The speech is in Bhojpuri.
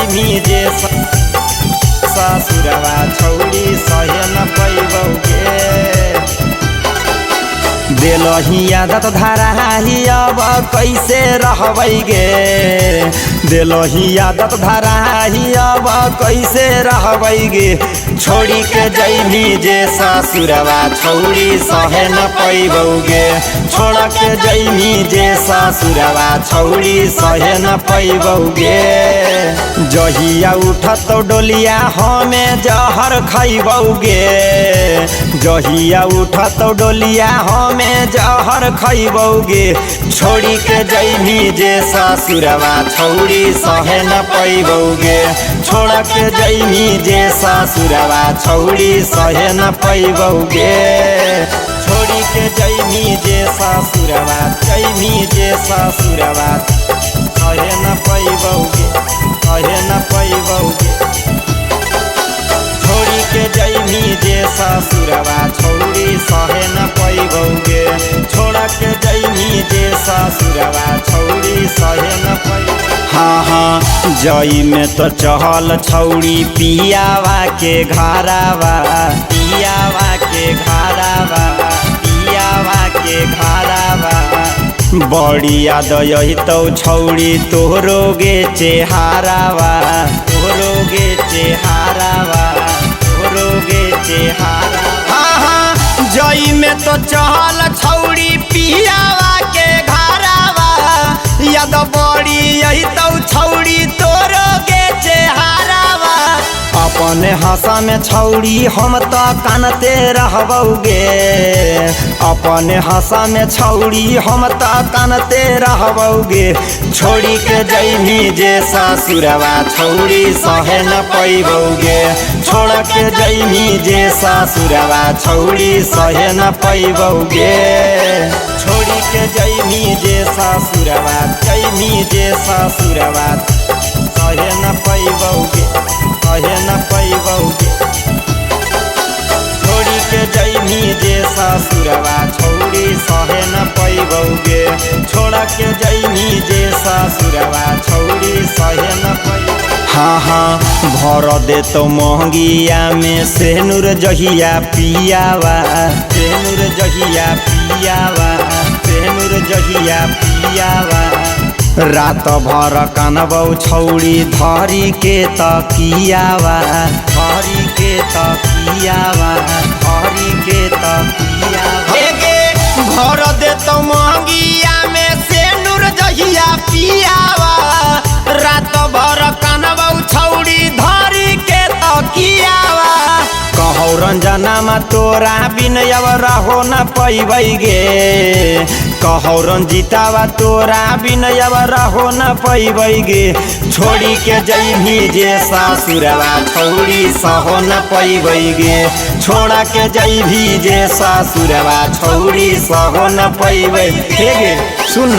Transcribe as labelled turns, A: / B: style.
A: जैमी जे ससुरवा छौड़ी सहे न पैबौगे। देलही आदत धराही अब कैसे रहबैगे, देलही आदत धराही अब कैसे रहबैगे। छोड़ी के जैमी जे ससुरवा छौड़ी सहे न पैबौगे। छोड़ के जैमी जे ससुरवा छौड़ी सहे न पैबौगे। जहिया उठत डोलिया हमें जहर खैबौगे, जहिया उठत डोलिया हमें जहर खैबौगे। छोड़ी के जैमी जे ससुरवा छौड़ी सहे न पैबौगे। छोड़ के जैमी जे ससुरवा छौड़ी सहे न पैबौगे। छोड़ी के जैमी जे ससुरवा जैमी जे ससुरवा सहे न पैबौगे, सहे न पैबौगे। छोड़ी के जैमी जे ससुरवा छौड़ी सहे न पैबौगे। छोड़ के जैमी जे ससुरवा छौड़ी सहे न पैबौगे। हाँ हाँ जई में तो चहल छौड़ी पियावा के घरावा, पियावा के घरावा, पियावा के घरावा। बड़ी याद यही तो छौड़ी तोहरोगे चेहारावा, तोहरोगे चेहारावा, तोहरोगे चेहारा। हाँ हाँ जई में तो चहल छौड़ी पियावा के घरावा। याद बड़ी यही तो छौड़ी तोहरोगे चेहारावा। अपने हंसा में छौड़ी हम तो कानते रहबौगे, अपने हंसा में छौड़ी हम तो कानते रहबौगे। छोड़ी के जैमी जे ससुरवा छौड़ी सहे न पैबौगे। छोड़ के जैमी जे ससुरवा छौड़ी सहे न पैबौगे। छोड़ी के जैमी जे ससुरवा जैमी जे ससुरवा सहे न पैबौगे, सहे न पैबौगे। छोड़ी के जैमी जे ससुरवा छौड़ी सहे न पैबौगे। छोड़ के जैमी जे ससुरवा छौड़ी सहे न पैबौगे। हाँ हाँ भर दे तो महंगिया में सेनुर जहिया पियावा, सेनुर जहिया पियावा, सेनुर जहिया पियावा। रात भर कानबौ छौड़ी धरी के तकियावा, धरी के तकियावा, धरी के तकियावा। भर दे तो महंगिया में सेनुर जहिया पियावा। रात भर कानबौ छौड़ी धरी के तकियावा। कहौ रंजनमा तोरा बिन अब रहो न पैबैगे। कहौ रंजितावा तोरा बिन अब रहो न पैबैगे। छोड़ी के जैमी जे ससुरवा छौड़ी सहो न पैबैगे। छोड़ के जैभी जे ससुरवा छौड़ी सहो न पैबैगे। सुन